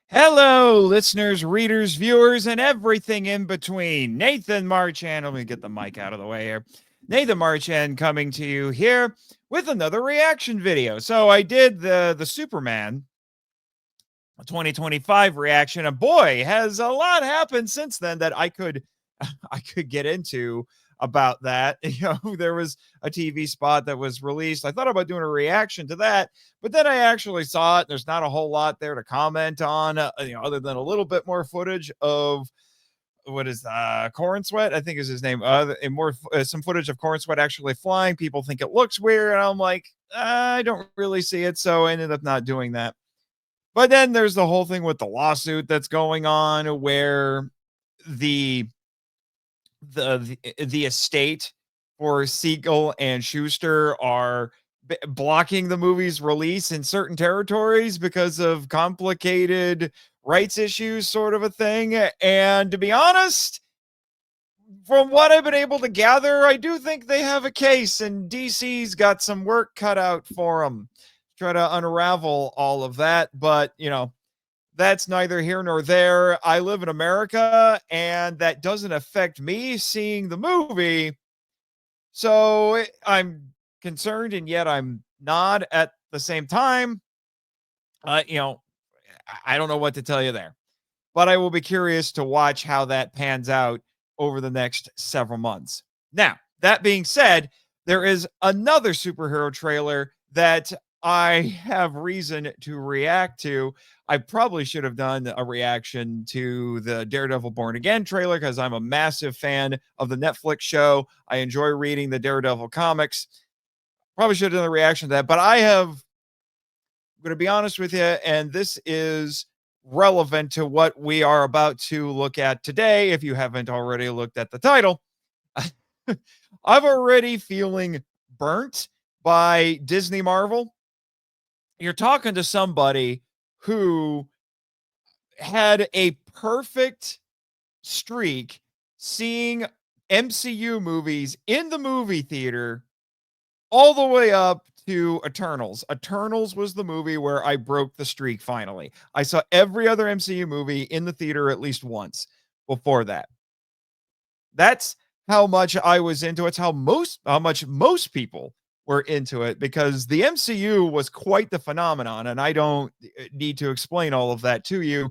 Hello, listeners, readers, viewers, and everything in between. Nathan Marchand, let me get the mic out of the way here. Nathan Marchand coming to you here with another reaction video. So I did the Superman 2025 reaction, and boy, has a lot happened since then that I could get into about that. There was a TV spot that was released. I thought about doing a reaction to that, but then I actually saw it. There's not a whole lot there to comment on, other than a little bit more footage of what is Corn Sweat, I think is his name. And more some footage of Corn Sweat actually flying. People think it looks weird, and I'm like, I don't really see it, so I ended up not doing that. But then there's the whole thing with the lawsuit that's going on, where the the estate for Siegel and Schuster are blocking the movie's release in certain territories because of complicated rights issues, sort of a thing. And to be honest, from what I've been able to gather, I do think they have a case, and DC's got some work cut out for them. Try to unravel all of that, but that's neither here nor there. I live in America, and that doesn't affect me seeing the movie. So I'm concerned, and yet I'm not at the same time. I don't know what to tell you there, but I will be curious to watch how that pans out over the next several months. Now, that being said, there is another superhero trailer that I have reason to react to. I probably should have done a reaction to the Daredevil Born Again trailer because I'm a massive fan of the Netflix show. I enjoy reading the Daredevil comics. Probably should have done a reaction to that, but I'm going to be honest with you, and this is relevant to what we are about to look at today. If you haven't already looked at the title, I'm already feeling burnt by Disney Marvel. You're talking to somebody who had a perfect streak seeing MCU movies in the movie theater all the way up to Eternals. Eternals was the movie where I broke the streak finally. I saw every other MCU movie in the theater at least once before that. That's how much I was into it. How much most people were into it, because the MCU was quite the phenomenon, and I don't need to explain all of that to you.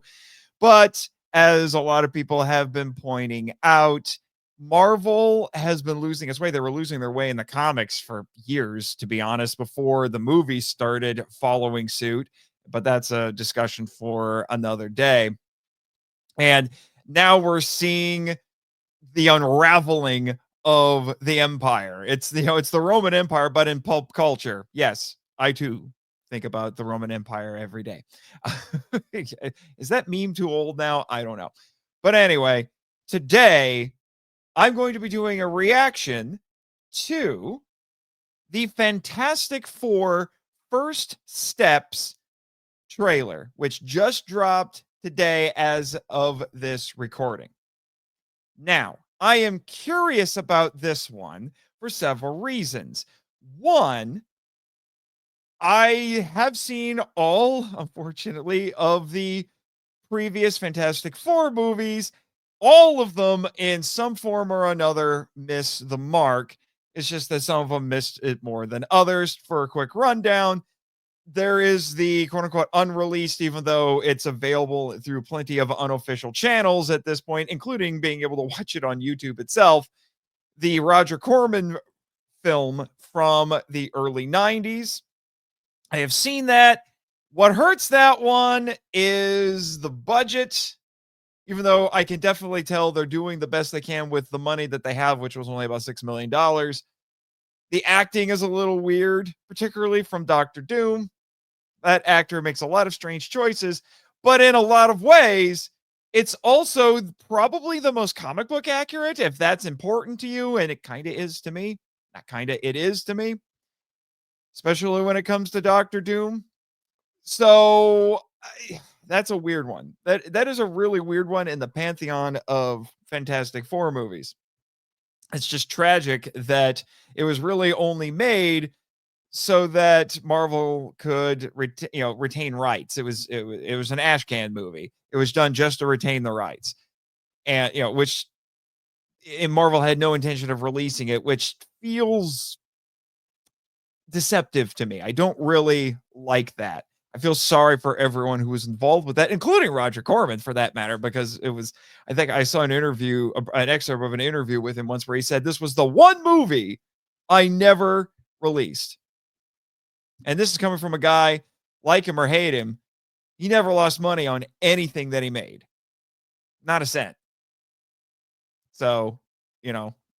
But as a lot of people have been pointing out, Marvel has been losing its way. They were losing their way in the comics for years, to be honest, before the movies started following suit. But that's a discussion for another day. And now we're seeing the unraveling of the empire. It's it's the Roman Empire, but in pulp culture. Yes, I too think about the Roman Empire every day. Is that meme too old now? I don't know. But anyway, today I'm going to be doing a reaction to the Fantastic Four First Steps trailer, which just dropped today as of this recording. Now, I am curious about this one for several reasons. One, I have seen all, unfortunately, of the previous Fantastic Four movies. All of them, in some form or another, miss the mark. It's just that some of them missed it more than others. For a quick rundown, there is the quote unquote unreleased, even though it's available through plenty of unofficial channels at this point, including being able to watch it on YouTube itself, the Roger Corman film from the early 90s. I have seen that. What hurts that one is the budget, even though I can definitely tell they're doing the best they can with the money that they have, which was only about $6 million. The acting is a little weird, particularly from Dr. Doom. That actor makes a lot of strange choices, but in a lot of ways, it's also probably the most comic book accurate, if that's important to you, and it kind of is to me. Not kind of, it is to me, especially when it comes to Dr. Doom. So that's a weird one. That is a really weird one in the pantheon of Fantastic Four movies. It's just tragic that it was really only made so that Marvel could retain rights. It was an ashcan movie. It was done just to retain the rights, and which and Marvel had no intention of releasing it, which feels deceptive to me. I don't really like that. I feel sorry for everyone who was involved with that, including Roger Corman for that matter, because I think I saw an excerpt of an interview with him once where he said this was the one movie I never released. And this is coming from a guy, like him or hate him, he never lost money on anything that he made. Not a cent. So,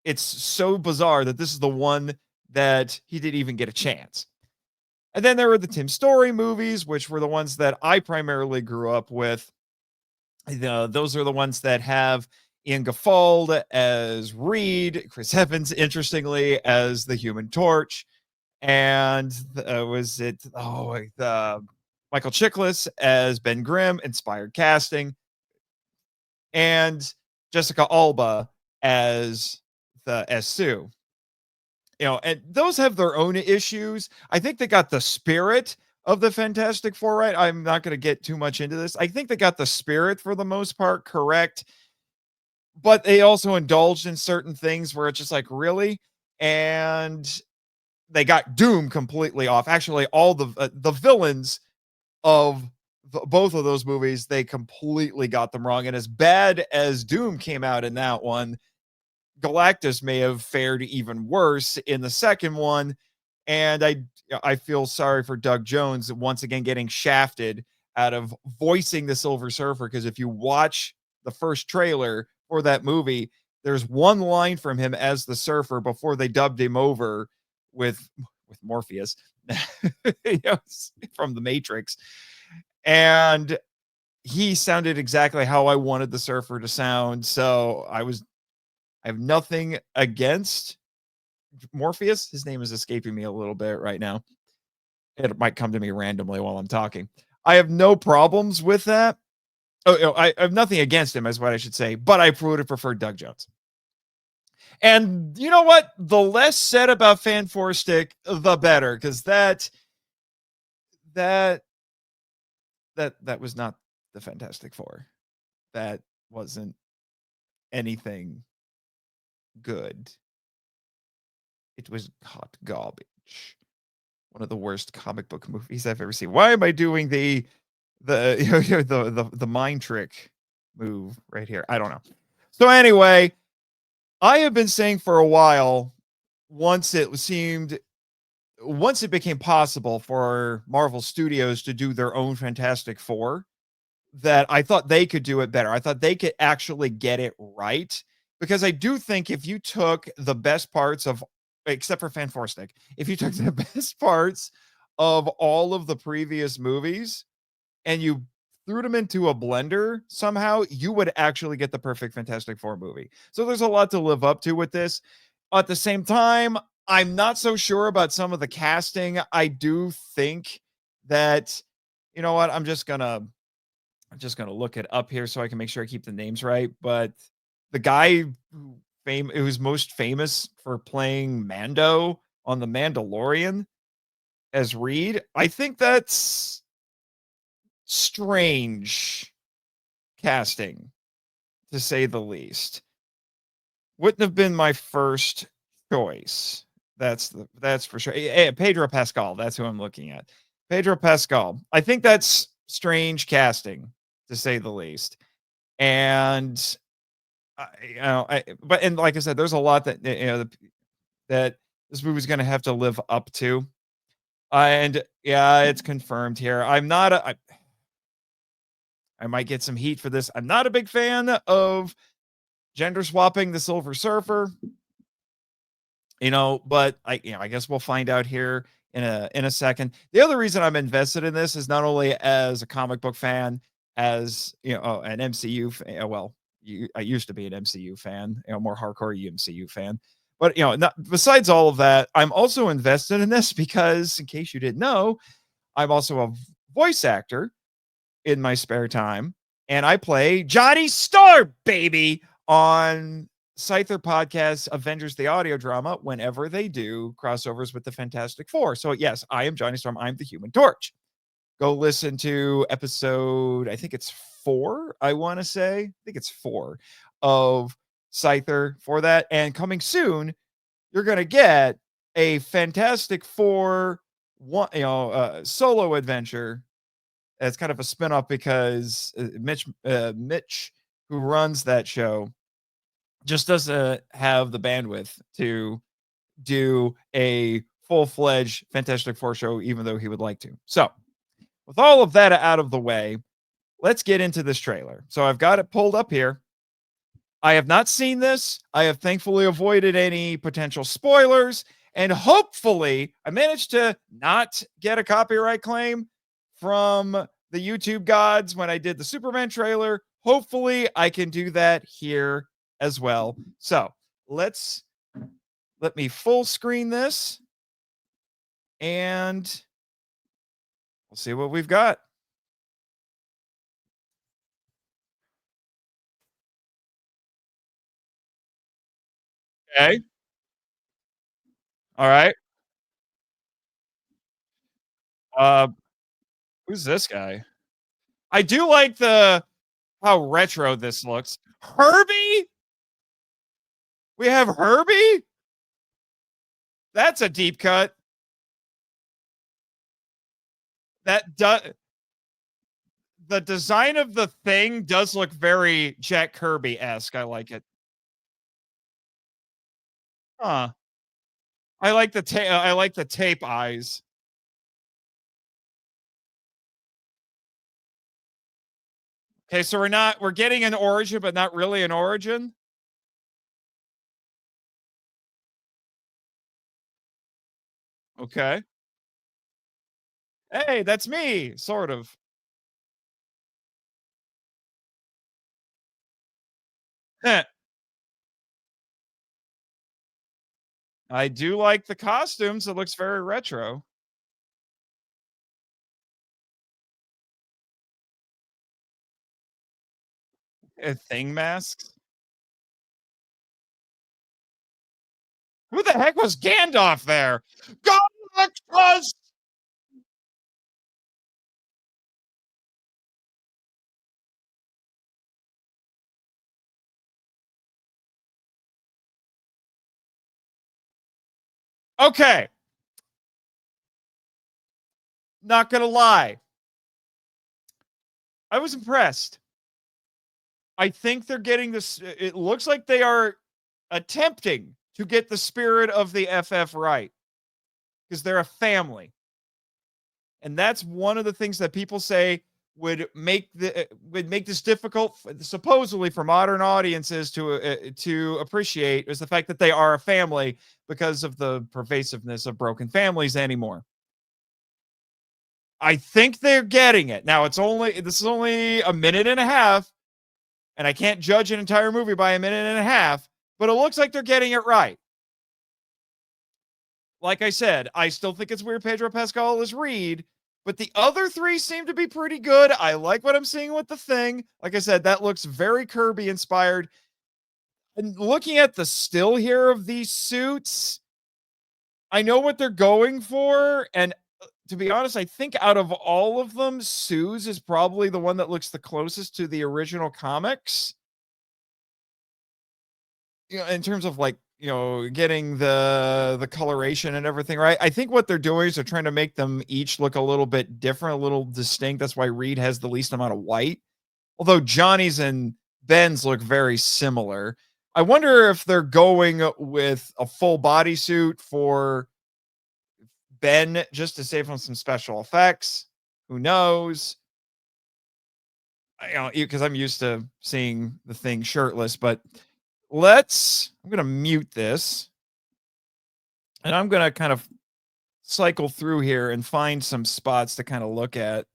it's so bizarre that this is the one that he didn't even get a chance. And then there were the Tim Story movies, which were the ones that I primarily grew up with. Those are the ones that have Ian Gaffild as Reed, Chris Evans, interestingly, as the Human Torch, and Michael Chiklis as Ben Grimm, inspired casting, and Jessica Alba as Sue. And those have their own issues. I think they got the spirit of the Fantastic Four right. I'm not going to get too much into this. I think they got the spirit for the most part correct, but they also indulged in certain things where it's just like, really? And they got Doom completely off. Actually, all the villains of both of those movies, they completely got them wrong. And as bad as Doom came out in that one, Galactus may have fared even worse in the second one. And I feel sorry for Doug Jones once again getting shafted out of voicing the Silver Surfer, because if you watch the first trailer for that movie, there's one line from him as the Surfer before they dubbed him over with Morpheus from the Matrix. And he sounded exactly how I wanted the Surfer to sound. So I have nothing against Morpheus. His name is escaping me a little bit right now. It might come to me randomly while I'm talking. I have no problems with that. I have nothing against him, is what I should say, but I would have preferred Doug Jones. And you know what? The less said about Fan Four Stick, the better, because that was not the Fantastic Four. That wasn't anything good. It was hot garbage. One of the worst comic book movies I've ever seen. Why am I doing the mind trick move right here? I don't know. So anyway, I have been saying for a while, once it became possible for Marvel Studios to do their own Fantastic Four, that I thought they could do it better. I thought they could actually get it right, because I do think if you took the best parts of, except for Fan Four Stick, if you took the best parts of all of the previous movies and you threw them into a blender somehow, you would actually get the perfect Fantastic Four movie. So there's a lot to live up to with this. At the same time, I'm not so sure about some of the casting. I do think that, you know what, I'm just gonna look it up here so I can make sure I keep the names right. But the guy who's most famous for playing Mando on The Mandalorian as Reed, I think that's strange casting, to say the least. Wouldn't have been my first choice. That's for sure. Pedro Pascal, that's who I'm looking at. Pedro Pascal. I think that's strange casting, to say the least. And but like I said, there's a lot that that this movie's going to have to live up to. And yeah, it's confirmed here. I might get some heat for this. I'm not a big fan of gender swapping the Silver Surfer. But I guess we'll find out here in a second. The other reason I'm invested in this is not only as a comic book fan, as an MCU fan. Well, I used to be an MCU fan, more hardcore MCU fan. But besides all of that, I'm also invested in this because, in case you didn't know, I'm also a voice actor in my spare time, and I play Johnny Star, baby, on Scyther podcast Avengers the audio drama whenever they do crossovers with the Fantastic Four. So yes, I am Johnny Storm. I'm the Human Torch. Go listen to episode, I think it's 4, I want to say. I think it's 4 of Scyther for that. And coming soon, you're going to get a Fantastic Four solo adventure. It's kind of a spinoff because Mitch, who runs that show, just doesn't have the bandwidth to do a full-fledged Fantastic Four show, even though he would like to. So, with all of that out of the way, let's get into this trailer. So I've got it pulled up here. I have not seen this. I have thankfully avoided any potential spoilers, and hopefully I managed to not get a copyright claim from the YouTube gods when I did the Superman trailer. Hopefully I can do that here as well. So let me full screen this and we'll see what we've got. Okay. All right. Uh, who's this guy? I do like the how retro this looks. Herbie? We have Herbie? That's a deep cut. The design of the thing does look very Jack Kirby-esque. I like it. Huh. I like the tape eyes. Okay, so we're getting an origin, but not really an origin. Okay. Hey, that's me, sort of. Heh. I do like the costumes. It looks very retro. Thing masks. Who the heck was Gandalf there? Galactus! Okay, not gonna lie. I was impressed. I think they're getting this. It looks like they are attempting to get the spirit of the FF right because they're a family. And that's one of the things that people say would make this difficult supposedly for modern audiences to appreciate is the fact that they are a family because of the pervasiveness of broken families anymore. I think they're getting it. Now this is only a minute and a half, and I can't judge an entire movie by a minute and a half, but it looks like they're getting it right. Like I said, I still think it's weird Pedro Pascal is Reed, but the other 3 seem to be pretty good. I like what I'm seeing with the Thing. Like I said, that looks very Kirby inspired. And looking at the still here of these suits, I know what they're going for, and to be honest, I think out of all of them, Sue's is probably the one that looks the closest to the original comics. You know, in terms of like, getting the coloration and everything, right? I think what they're doing is they're trying to make them each look a little bit different, a little distinct. That's why Reed has the least amount of white. Although Johnny's and Ben's look very similar. I wonder if they're going with a full bodysuit for Ben just to save him some special effects. Who knows? Because I'm used to seeing the Thing shirtless, but I'm going to mute this and I'm going to kind of cycle through here and find some spots to kind of look at.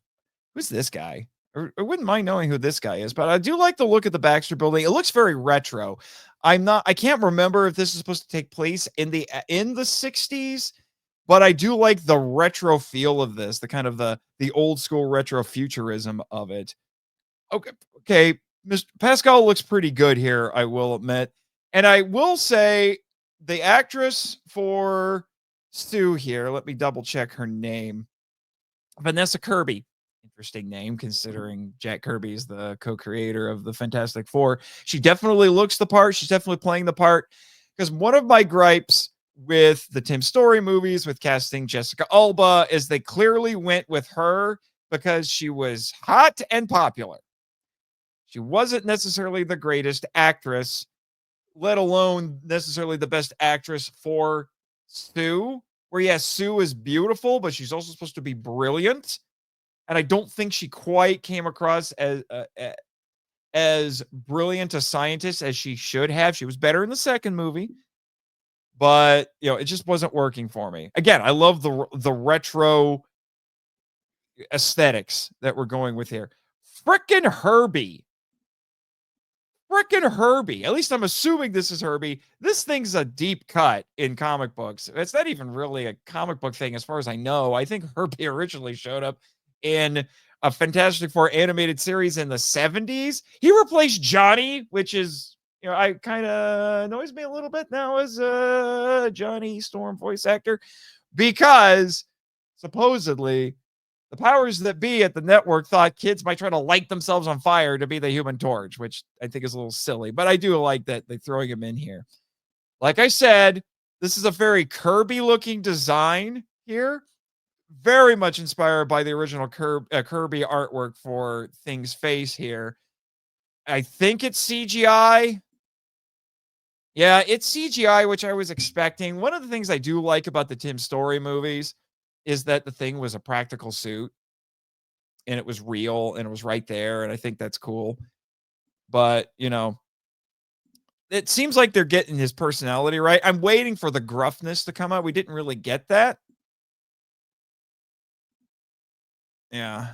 Who's this guy? I wouldn't mind knowing who this guy is, but I do like the look of the Baxter building. It looks very retro. I can't remember if this is supposed to take place in the 60s, but I do like the retro feel of this, the kind of the old school retro futurism of it. Okay. Mr. Pascal looks pretty good here, I will admit. And I will say the actress for Sue here, let me double check her name. Vanessa Kirby. Interesting name considering Jack Kirby is the co-creator of the Fantastic Four. She definitely looks the part. She's definitely playing the part. Because one of my gripes with the Tim Story movies with casting Jessica Alba is they clearly went with her because she was hot and popular. She wasn't necessarily the greatest actress, let alone necessarily the best actress for Sue. Where yes, Sue is beautiful, but she's also supposed to be brilliant. And I don't think she quite came across as brilliant a scientist as she should have. She was better in the second movie, but it just wasn't working for me. Again, I love the retro aesthetics that we're going with here. Frickin' Herbie. Frickin' Herbie. At least I'm assuming this is Herbie. This thing's a deep cut in comic books. It's not even really a comic book thing as far as I know. I think Herbie originally showed up in a Fantastic Four animated series in the 70s. He replaced Johnny, which is, I kind of annoys me a little bit now as a Johnny Storm voice actor, because supposedly the powers that be at the network thought kids might try to light themselves on fire to be the Human Torch, which I think is a little silly, but I do like that they're throwing him in here. Like I said, this is a very Kirby looking design here. Very much inspired by the original Kirby artwork for Thing's face here. I think it's CGI. Yeah, it's CGI, which I was expecting. One of the things I do like about the Tim Story movies is that the Thing was a practical suit and it was real and it was right there. And I think that's cool. But, it seems like they're getting his personality right. I'm waiting for the gruffness to come out. We didn't really get that. Yeah.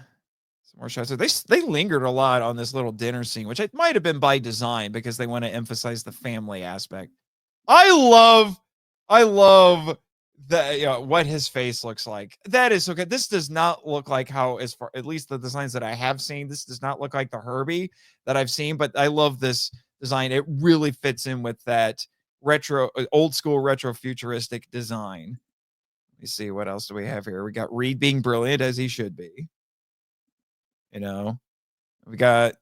Some more shots. They lingered a lot on this little dinner scene, which it might have been by design because they want to emphasize the family aspect. I love that, what his face looks like. That is so good. This does not look like how, as far at least the designs that I have seen, this does not look like the Herbie that I've seen, but I love this design. It really fits in with that retro, old school retro futuristic design. Let me see, what else do we have here? We got Reed being brilliant as he should be. We got,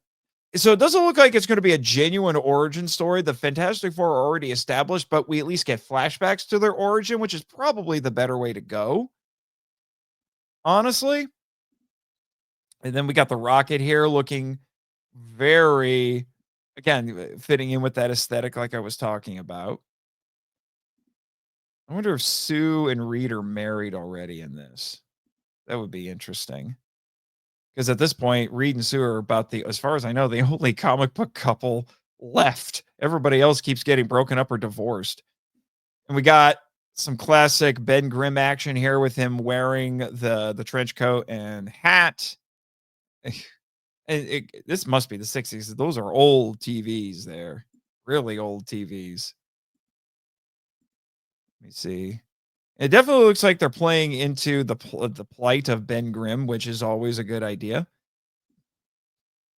so it doesn't look like it's going to be a genuine origin story. The Fantastic Four are already established, but we at least get flashbacks to their origin, which is probably the better way to go, honestly. And then we got the Rocket here looking very, again, fitting in with that aesthetic like I was talking about. I wonder if Sue and Reed are married already in this. That would be interesting. Because at this point, Reed and Sue are about as far as I know, the only comic book couple left. Everybody else keeps getting broken up or divorced. And we got some classic Ben Grimm action here with him wearing the trench coat and hat. And this must be the 60s. Those are old TVs there. Really old TVs. Let me see. It definitely looks like they're playing into the plight of Ben Grimm, which is always a good idea.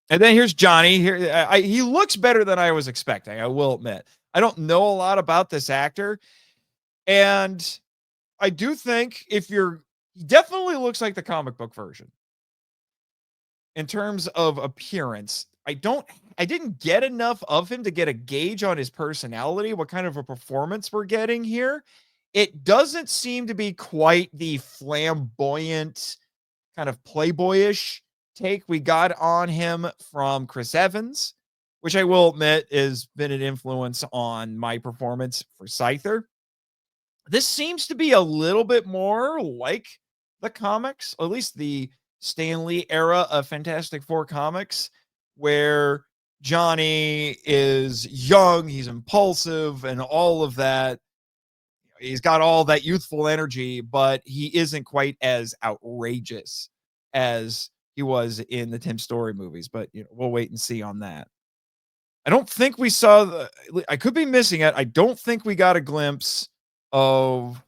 And then here's Johnny. Here, he looks better than I was expecting. I will admit. I don't know a lot about this actor, and I do think he definitely looks like the comic book version in terms of appearance. I didn't get enough of him to get a gauge on his personality, what kind of a performance we're getting here. It doesn't seem to be quite the flamboyant, kind of playboyish take we got on him from Chris Evans, which I will admit has been an influence on my performance for Scyther. This seems to be a little bit more like the comics, at least the Stan Lee era of Fantastic Four comics, where Johnny is young, he's impulsive, and all of that. He's got all that youthful energy, but he isn't quite as outrageous as he was in the Tim Story movies. But we'll wait and see on that. I don't think we saw I could be missing it. I don't think we got a glimpse of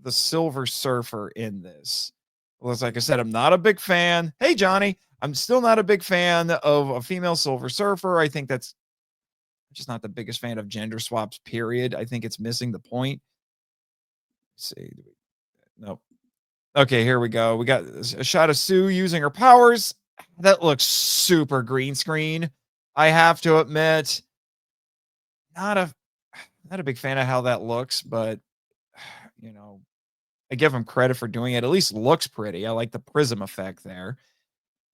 the Silver Surfer in this. Well, like I said, I'm not a big fan. Hey, Johnny, I'm still not a big fan of a female Silver Surfer. I think that's just not the biggest fan of gender swaps, period. I think it's missing the point. Let's see. Nope. Okay, here we go. We got a shot of Sue using her powers. That looks super green screen. I have to admit, not a not a big fan of how that looks, but you know, I give him credit for doing it. At least looks pretty. I like the prism effect there.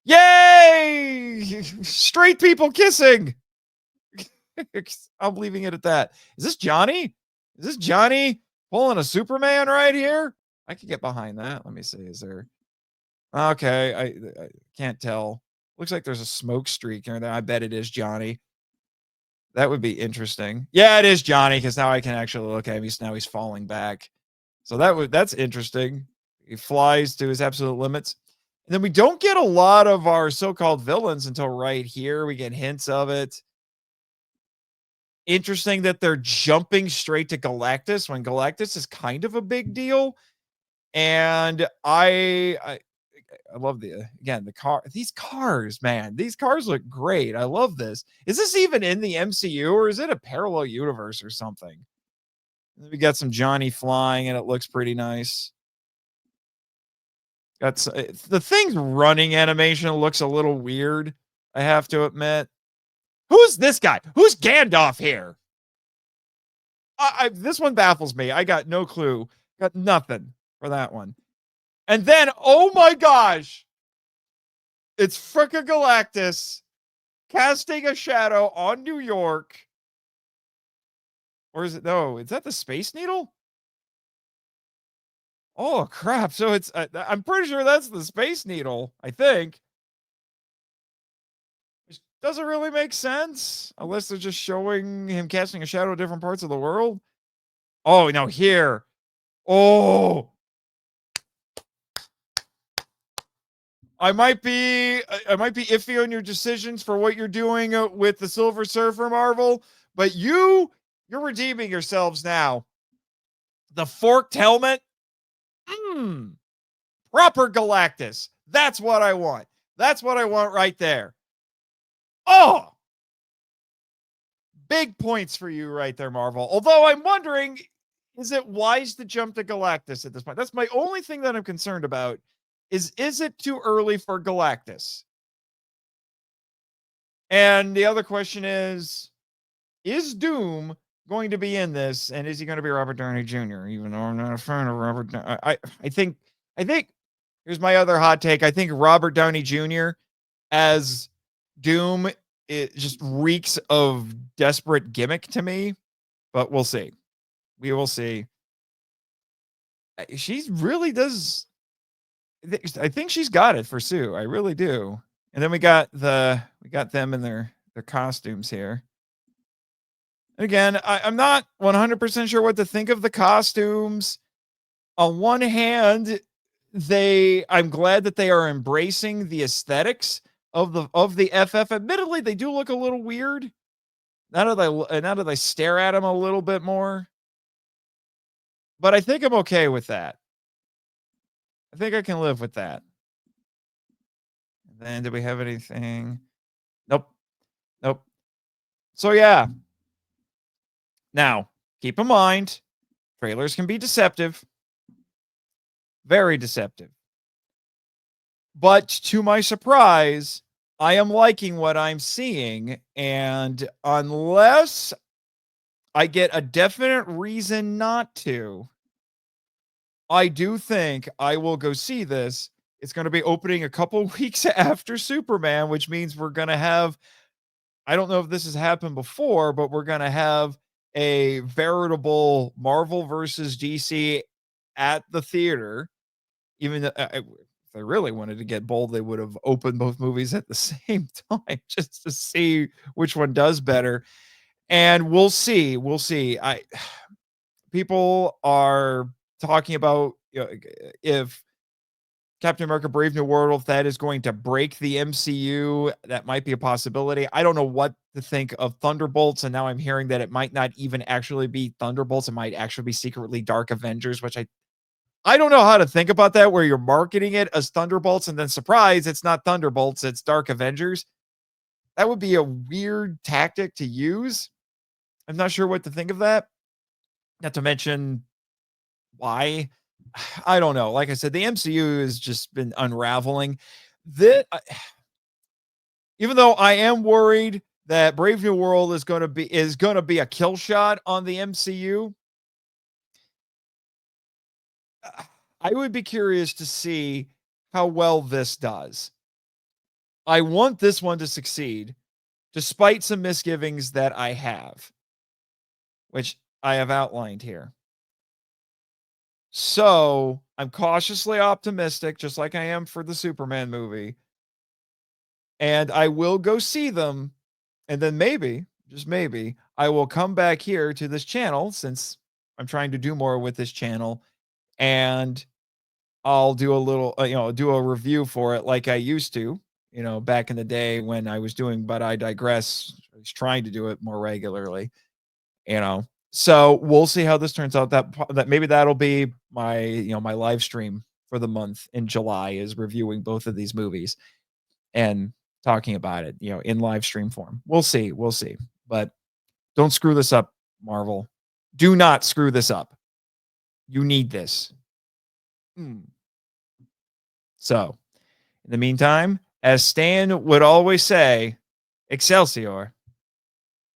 Yay! Straight people kissing. I'm leaving it at that. Is this Johnny? Is this Johnny pulling a Superman right here? I could get behind that. Let me see. Is there? Okay, I can't tell. Looks like there's a smoke streak in there. I bet it is Johnny. That would be interesting. Yeah, it is Johnny because now I can actually look at him. He's falling back. So that's interesting. He flies to his absolute limits. And then we don't get a lot of our so-called villains until right here. We get hints of it. Interesting that they're jumping straight to Galactus when Galactus is kind of a big deal. And I love the car. These cars, man. These cars look great. I love this. Is this even in the MCU or is it a parallel universe or something? We got some Johnny flying and it looks pretty nice. That's the thing's running animation looks a little weird, I have to admit. Who's this guy? Who's Gandalf here? This one baffles me. I got no clue. Got nothing for that one. And then, oh my gosh, it's frickin' Galactus casting a shadow on New York. Or is it? No, is that the Space Needle? Oh, crap. So it's, I'm pretty sure that's the Space Needle, I think. Which doesn't really make sense unless they're just showing him casting a shadow in different parts of the world. Oh, no, here. Oh, I might be iffy on your decisions for what you're doing with the Silver Surfer, Marvel, but you're redeeming yourselves now. The forked helmet, proper Galactus. That's what I want. That's what I want right there. Oh, big points for you right there, Marvel. Although I'm wondering, is it wise to jump to Galactus at this point? That's my only thing that I'm concerned about. Is it too early for Galactus? And the other question is Doom going to be in this? And is he going to be Robert Downey Jr.? Even though I'm not a fan of Robert, I think here's my other hot take. I think Robert Downey Jr. as Doom, it just reeks of desperate gimmick to me, but we'll see. We will see. She really does. I think she's got it for Sue. I really do. And then we got them in their costumes here. And again, I'm not 100% sure what to think of the costumes. On one hand, I'm glad that they are embracing the aesthetics of the FF. Admittedly, they do look a little weird. Now that I stare at them a little bit more. But I think I'm okay with that. I think I can live with that. And then, did we have anything? Nope. So yeah. Now, keep in mind, trailers can be deceptive. Very deceptive. But to my surprise, I am liking what I'm seeing. And unless I get a definite reason not to, I do think I will go see this. It's going to be opening a couple weeks after Superman, which means we're going to have, I don't know if this has happened before, but we're going to have a veritable Marvel versus DC at the theater. Even if they really wanted to get bold, they would have opened both movies at the same time just to see which one does better. And we'll see. People are talking about, if Captain America Brave New World, if that is going to break the MCU, that might be a possibility. I don't know what to think of Thunderbolts, and now I'm hearing that it might not even actually be Thunderbolts. It might actually be secretly Dark Avengers, which I don't know how to think about that, where you're marketing it as Thunderbolts and then surprise, it's not Thunderbolts, it's Dark Avengers. That would be a weird tactic to use. I'm not sure what to think of that. Not to mention why. I don't know. Like I said, the MCU has just been unraveling. This, even though I am worried that Brave New World is going to be a kill shot on the MCU, I would be curious to see how well this does. I want this one to succeed, despite some misgivings that I have, which I have outlined here. So I'm cautiously optimistic, just like I am for the Superman movie. And I will go see them. And then maybe, just maybe, I will come back here to this channel since I'm trying to do more with this channel. And I'll do a little, do a review for it like I used to, back in the day when I was doing, but I digress. I was trying to do it more regularly, you know. So we'll see how this turns out. That maybe that'll be my, my live stream for the month in July is reviewing both of these movies and talking about it, in live stream form. We'll see. We'll see. But don't screw this up, Marvel. Do not screw this up. You need this. Mm. So, in the meantime, as Stan would always say, Excelsior.